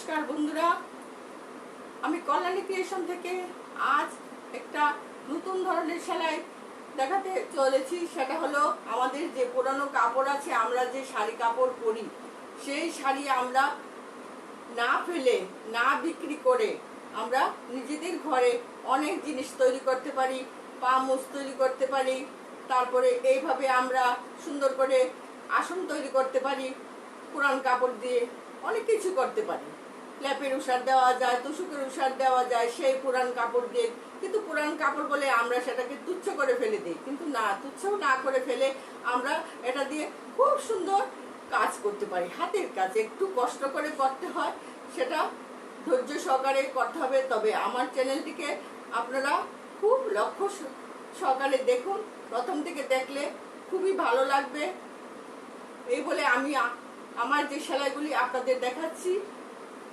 নমস্কার বন্ধুরা, আমি কল্যাণী ক্রিয়েশন থেকে আজ একটা নতুন ধরনের সেলাই দেখাতে চলেছি। সেটা হলো আমাদের যে পুরানো কাপড় আছে, আমরা যে শাড়ি কাপড় পরি, সেই শাড়ি আমরা না ফেলে না বিক্রি করে আমরা নিজেদের ঘরে অনেক জিনিস তৈরি করতে পারি। পামোচ তৈরি করতে পারি, তারপরে এইভাবে আমরা সুন্দর করে আসন তৈরি করতে পারি। পুরান কাপড় দিয়ে অনেক কিছু করতে পারি। ল্যাপের উষার দেওয়া যায়, তুষুকের উষার দেওয়া যায় সেই পুরান কাপড় দিয়ে। কিন্তু পুরান কাপড় বলে আমরা সেটাকে তুচ্ছ করে ফেলে দিই, কিন্তু না, তুচ্ছও না করে ফেলে আমরা এটা দিয়ে খুব সুন্দর কাজ করতে পারি। হাতের কাজ একটু কষ্ট করে করতে হয়, সেটা ধৈর্য সহকারে করতে হবে। তবে আমার চ্যানেলটিকে আপনারা খুব লক্ষ্য সহকারে দেখুন, প্রথম থেকে দেখলে খুবই ভালো লাগবে। এই বলে আমি আমার যে সেলাইগুলি আপনাদের দেখাচ্ছি,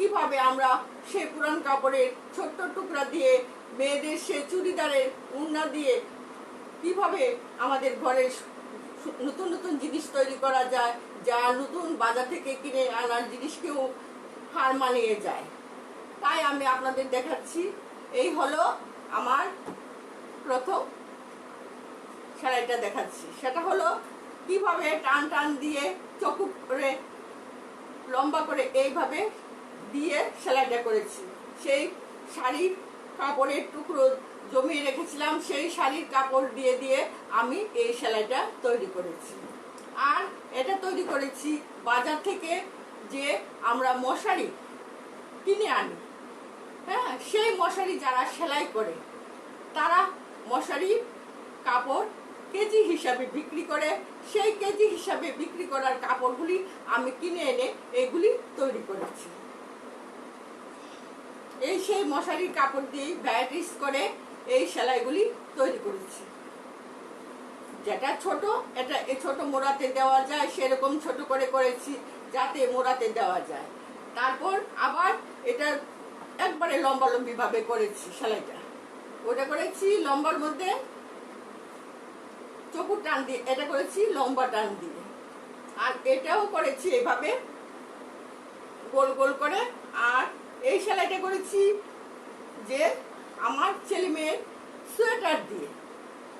কিভাবে আমরা সেই পুরান কাপড়ের ছোট্ট টুকরা দিয়ে, মেয়েদের সে চুড়িদারের উন্না দিয়ে কিভাবে আমাদের ঘরে নতুন নতুন জিনিস তৈরি করা যায়, যা নতুন বাজার থেকে কিনে আনার জিনিসকেও হার মানিয়ে যায়। তাই আমি আপনাদের দেখাচ্ছি। এই হলো আমার প্রথম সেলাইটা দেখাচ্ছি। সেটা হলো কিভাবে টান টান দিয়ে চকু করে লম্বা করে এইভাবে দিয়ে সেলাইটা করেছি। সেই শাড়ির কাপড়ের টুকরো জমিয়ে রেখেছিলাম, সেই শাড়ির কাপড় দিয়ে দিয়ে আমি এই সেলাইটা তৈরি করেছি। আর এটা তৈরি করেছি বাজার থেকে, যে আমরা মশারি কিনে আনি। হ্যাঁ, সেই মশারি যারা সেলাই করে তারা মশারি কাপড় কেজি হিসাবে বিক্রি করে। সেই কেজি হিসাবে বিক্রি করার কাপড়গুলি আমি কিনে এনে এগুলি তৈরি করেছি। এই সেই মশারির কাপড় দিয়ে ভ্যারাইটিস করে এই সেলাইগুলি তৈরি করেছি। যেটা ছোট, এটা ছোট মোড়াতে দেওয়া যায়, সেরকম ছোট করে করেছি যাতে মোড়াতে দেওয়া যায়। তারপর আবার এটা একবারে লম্বালম্বি ভাবে করেছি সেলাইটা। ওটা করেছি লম্বার মধ্যে চকু টান দিয়ে, এটা করেছি লম্বা টান দিয়ে। আর এটাও করেছি এভাবে গোল গোল করে। আর এই সেলাইটা করেছি যে আমার ছেলে মেয়ের সোয়েটার দিয়ে,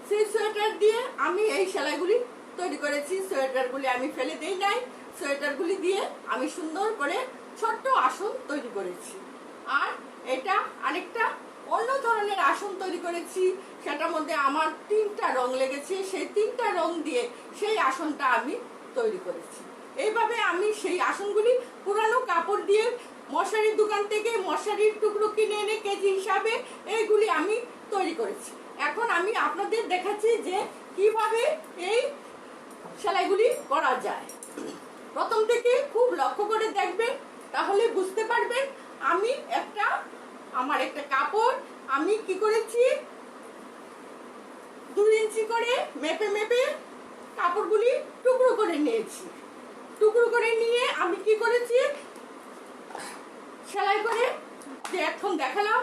সেই সোয়েটার দিয়ে আমি এই সেলাইগুলি তৈরি করেছি। সোয়েটারগুলি আমি ফেলে দিই নাই, সোয়েটারগুলি দিয়ে আমি সুন্দর করে ছোট্ট আসন তৈরি করেছি। আর এটা আরেকটা অন্য ধরনের আসন তৈরি করেছি, সেটার মধ্যে আমার 3টা রং লেগেছে। সেই 3টা রং দিয়ে সেই আসনটা আমি তৈরি করেছি। এইভাবে আমি সেই আসনগুলি পুরানো কাপড় দিয়ে মশারির দোকান থেকে মশারির টুকরো কিনে এনে কেজি হিসাবে এইগুলি আমি তৈরি করেছি। এখন আমি আপনাদের দেখাচ্ছি যে কিভাবে এই সেলাইগুলি করা যায়। প্রথম থেকে খুব লক্ষ্য করে দেখবেন, তাহলে বুঝতে পারবেন। আমি আমার একটা কাপড় আমি কি করেছি, 2 ইঞ্চি করে মেপে মেপে কাপড়গুলি টুকরো করে নিয়েছি। টুকরো করে নিয়ে আমি কি করেছি, সেলাই করে যে এখন দেখালাম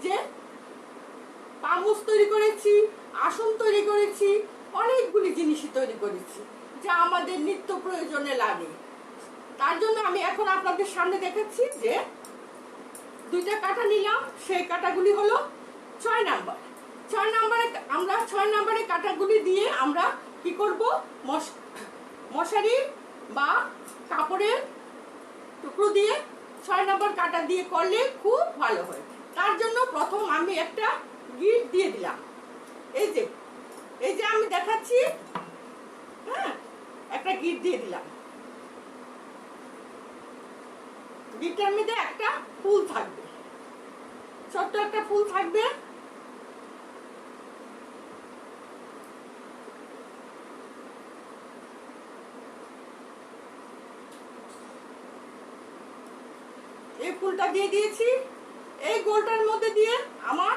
যে পামোচ তৈরি করেছি, আসন তৈরি করেছি, অনেকগুলি জিনিসই তৈরি করেছি যা আমাদের নিত্য প্রয়োজনে লাগে। তার জন্য আমি এখন আপনাদের সামনে দেখাচ্ছি যে 2টা কাঁটা নিলাম। সেই কাঁটাগুলি হলো 6 নাম্বার। 6 নাম্বারে আমরা 6 নাম্বারে কাঁটাগুলি দিয়ে আমরা কি করব, মশারি বা কাপড়ের টুকরো দিয়ে 6 নাম্বার কাঁটা দিয়ে করলে খুব ভালো হয়। তার জন্য প্রথম আমি একটা গিট দিয়ে দিলাম। এই যে আমি দেখাচ্ছি, হ্যাঁ, একটা গিট দিয়ে দিলাম। গিটার মধ্যে একটা ফুল থাকবে, ছোট্ট একটা ফুল থাকবে। এই ফুলটা দিয়ে দিয়েছি। এই গোলটার মধ্যে দিয়ে আমার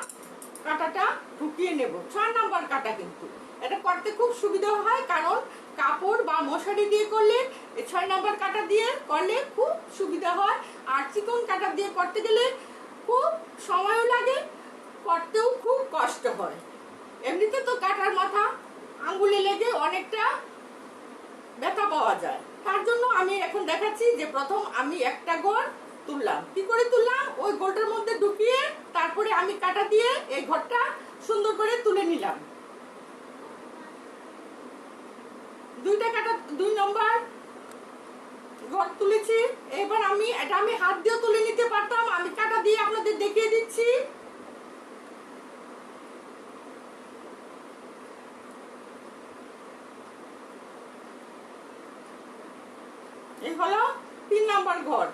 কাঁটাটা ঢুকিয়ে নেব। 6 নাম্বার কাঁটা, কিন্তু এটা করতে খুব সুবিধা হয়, কারণ কাপড় বা মশারি দিয়ে করলে 6 নাম্বার কাঁটা দিয়ে করলে খুব সুবিধা হয়। আর চিকন কাঁটা দিয়ে করতে গেলে খুব সময়ও লাগে, করতেও খুব কষ্ট হয়। এমনিতে তো কাঁটার মাথা আঙ্গুলে লেগে অনেকটা ব্যথা পাওয়া যায়। তার জন্য আমি এখন দেখাচ্ছি যে প্রথম আমি একটা গোল তুললাম। কি করে তুললাম? ওই গোলটার মধ্যে ঢুকিয়ে তারপরে আমি কাটা দিয়ে এই ঘরটা সুন্দর করে তুলে নিলাম। দুইটা কাটা, 2 নম্বর ঘর তুলেছি। এবার এটা আমি হাত দিয়ে তুলে নিতে পারতাম, আমি কাটা দিয়ে আপনাদের দেখিয়ে দিচ্ছি। এই হলো 3 নম্বর ঘর।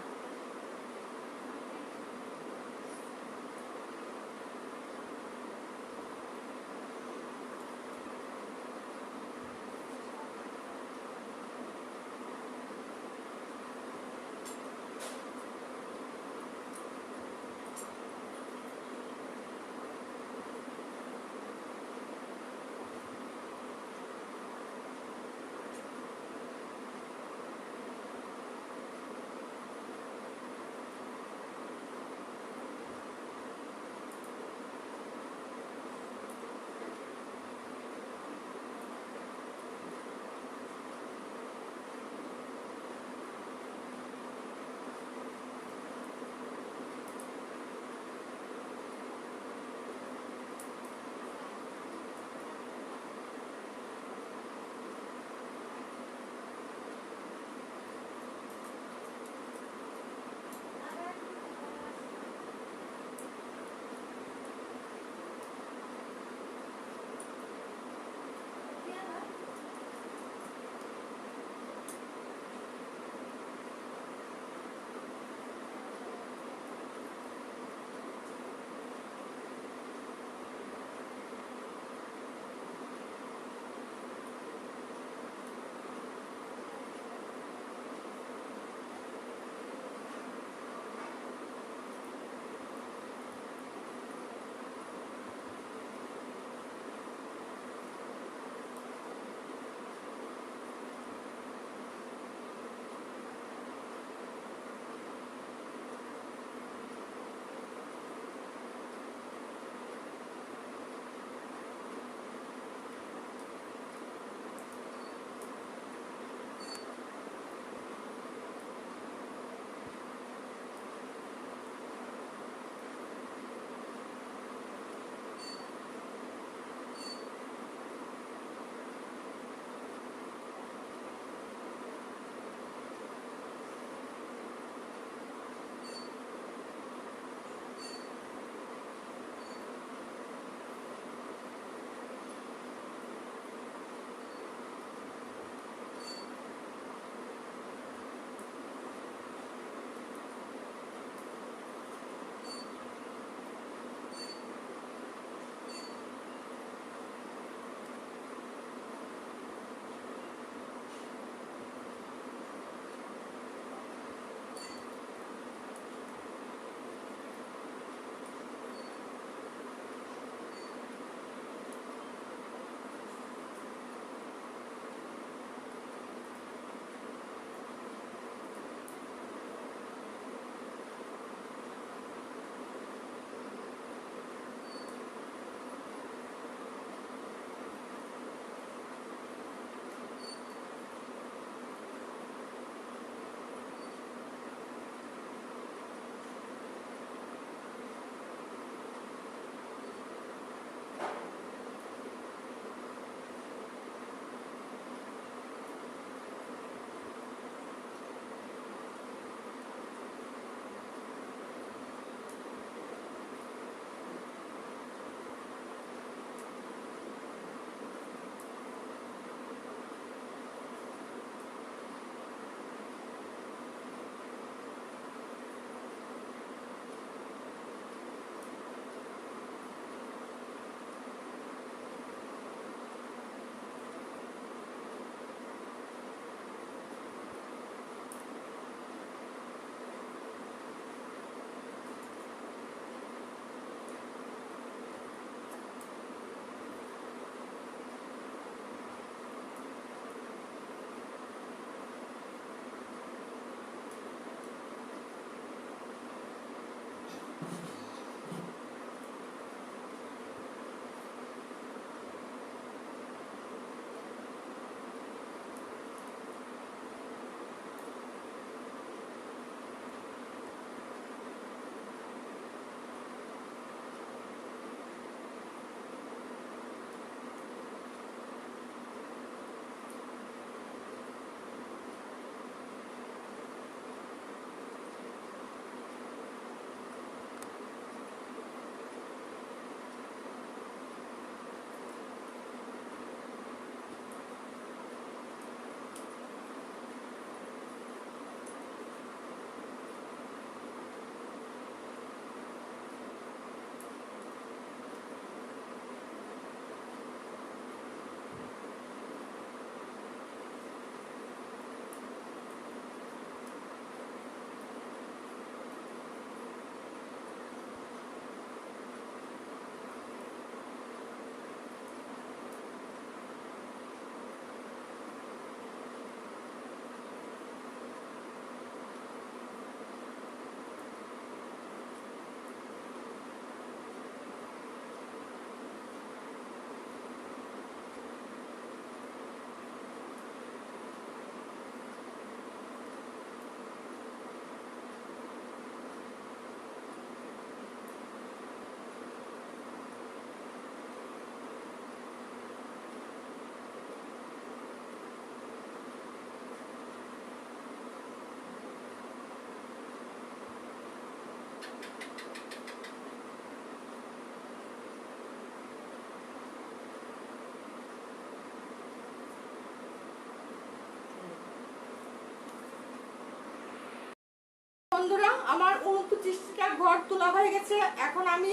বন্ধুরা, আমার 29টা ঘর তোলা হয়ে গেছে। এখন আমি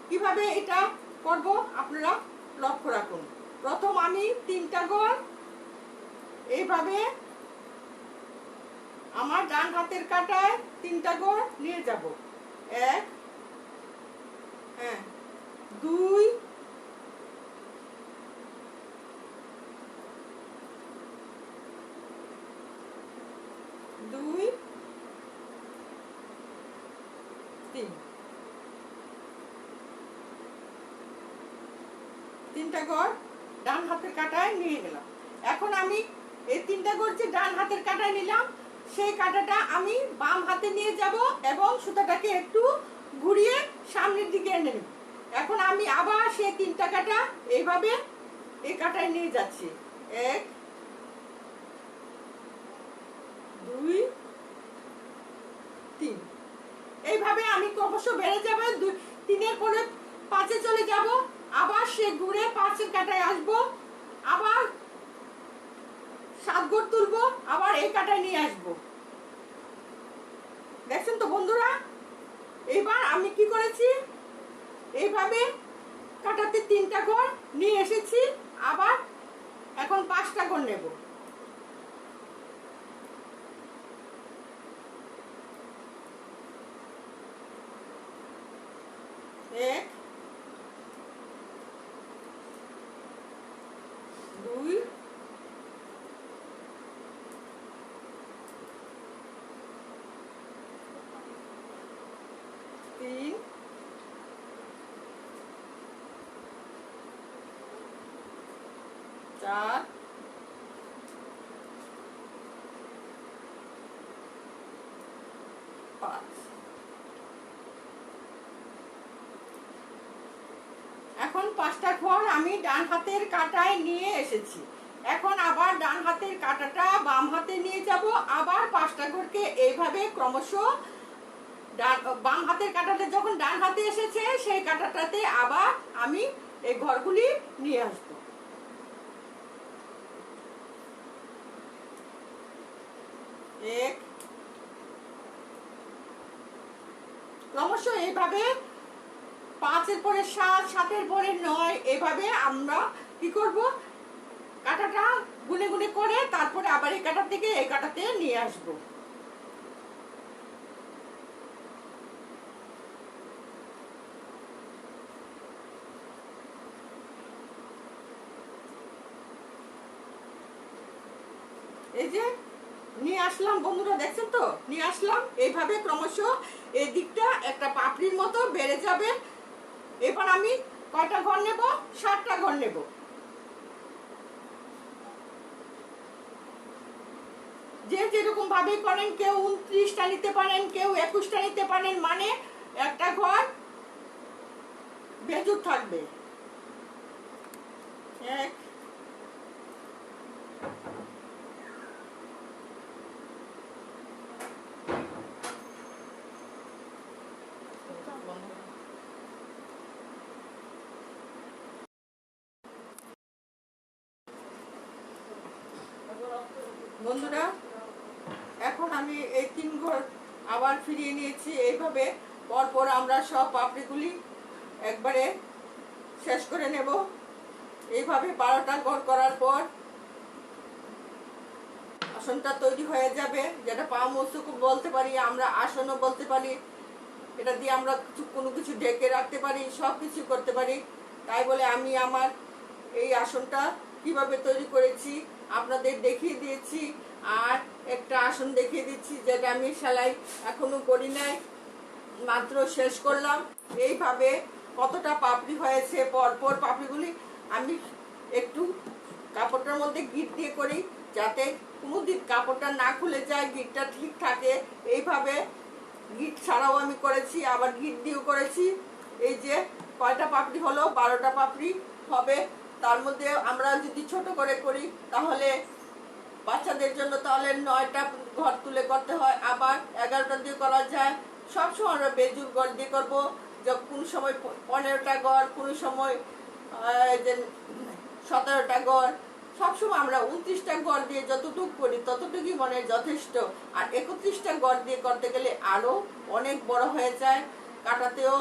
কিভাবে এটা করব আপনারা লক্ষ্য রাখুন। প্রথম আমি 3টা ঘর এইভাবে আমার ডান হাতের কাঁটায় 3টা ঘর নিয়ে যাব। 1, হ্যাঁ, 2, 3, 3টা ঘর ডান হাতের কাঁটায় নিয়ে গেলাম। এখন আমি এই 3টা ঘর যে ডান হাতের কাঁটায় নিলাম, সেই কাঁটাটা আমি বাম হাতে নিয়ে যাব এবং সুতাটাকে একটু ঘুরিয়ে সামনের দিকে এনে নেব। এখন আমি আবার সেই 3টা কাঁটা এইভাবে এই কাঁটায় নিয়ে যাচ্ছি। 1, 2, 3। এইভাবে আমি ক্রমশ বেড়ে যাবে। 3-এর পরে 5-এ চলে যাব, আবার সে ঘুরে 5-এর কাঁটায় আসবো, আবার 7 ঘর তুলবো, আবার এই কাঁটায় নিয়ে আসবো। দেখছেন তো বন্ধুরা? এবার আমি কি করেছি, এইভাবে কাঁটাতে 3টা ঘর নিয়ে এসেছি, আবার এখন 5টা ঘর নেব। 1, 2, 3, 4, 5। এখন 5টা ঘর আমি ডান হাতের কাঁটায় নিয়ে এসেছি। এখন আবার ডান হাতের কাঁটাটা বাম হাতে নিয়ে যাব, আবার 5টা ঘরকে এইভাবে ক্রমশ বাম হাতের কাঁটাটা যখন ডান হাতে এসেছে, সেই কাঁটাটাতে আবার আমি এই ঘরগুলি নিয়ে আসব। 1, ক্রমশ এইভাবে 5-এর পরে 7, 7-এর পরে 9, এভাবে আমরা কি করব, কাঁটাটা গুনে গুনে করে তারপরে আবার এই কাঁটা থেকে এই কাঁটাতে নিয়ে আসব। এই যে নিয়ে আসলাম বন্ধুরা, দেখছেন তো? নিয়ে আসলাম এইভাবে ক্রমশ এই দিকটা একটা পাপড়ির মতো বেড়ে যাবে। এবার আমি কয়টা ঘর নেব? 7টা ঘর নেব। যে যেরকম ভাবে করেন, কেউ 29টা নিতে পারেন, কেউ 21টা নিতে পারেন, মানে একটা ঘর বেজুর থাকবে। 1, বন্ধুরা, এখন আমি এই 3 ঘর আবার ফিরিয়ে নিয়েছি। এইভাবে পরপর আমরা সব পাপড়িগুলি একবারে শেষ করে নেব। এইভাবে 12টা ঘর করার পর আসনটা তৈরি হয়ে যাবে, যেটা পা মৌসুক বলতে পারি, আমরা আসনও বলতে পারি। এটা দিয়ে আমরা কোনো কিছু ঢেকে রাখতে পারি, সব কিছু করতে পারি। তাই বলে আমি আমার এই আসনটা কিভাবে তৈরি করেছি আপনাদের দেখিয়ে দিয়েছি। আর একটা আসন দেখিয়ে দিচ্ছি, যেটা আমি সেলাই এখনো করি নাই, মাত্র শেষ করলাম। এইভাবে কতটা পাপড়ি হয়েছে, পরপর পাপড়িগুলি আমি একটু কাপড়টার মধ্যে গিট দিয়ে করি, যাতে কোনো দিক কাপড়টা না খুলে যায়, গিটটা ঠিক থাকে। এইভাবে গিট ছাড়াও আমি করেছি, আবার গিট দিয়েও করেছি। এই যে কয়টা পাপড়ি হলো, 12টা পাপড়ি হবে। তার মধ্যে আমরা যদি ছোট করে করি, তাহলে বাচ্চাদের জন্য তাহলে 9টা ঘর তুলে করতে হয়, আবার 11টা দিয়ে করা যায়। সবসময় আমরা বেজুর ঘর দিয়ে করবো। কোন সময় 15টা ঘর, কোন সময় যে 17টা ঘর, সবসময় আমরা 29টা গড় দিয়ে যতটুকু করি ততটুকুই মনে হয় যথেষ্ট। আর 31টা গড় দিয়ে করতে গেলে আরো অনেক বড় হয়ে যায়, কাটাতেও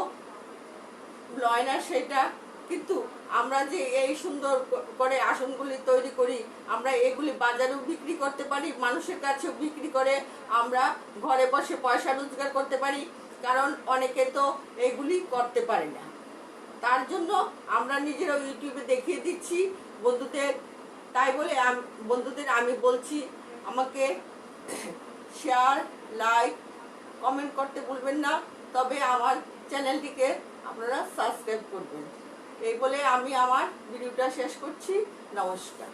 লয় না সেটা। কিন্তু আমরা যে এই সুন্দর করে আসনগুলি তৈরি করি, আমরা এগুলি বাজারেও বিক্রি করতে পারি, মানুষের কাছেও বিক্রি করে আমরা ঘরে বসে পয়সা রোজগার করতে পারি। কারণ অনেকে তো এগুলি করতে পারে না, তার জন্য আমরা নিজেরাও ইউটিউবে দেখিয়ে দিচ্ছি বন্ধুদের। তাই বলে বন্ধুদের আমি বলছি, আমাকে শেয়ার, লাইক, কমেন্ট করতে ভুলবেন না। তবে আমার চ্যানেলটিকে আপনারা সাবস্ক্রাইব করবেন। এই বলে আমি আমার ভিডিওটা শেষ করছি। নমস্কার।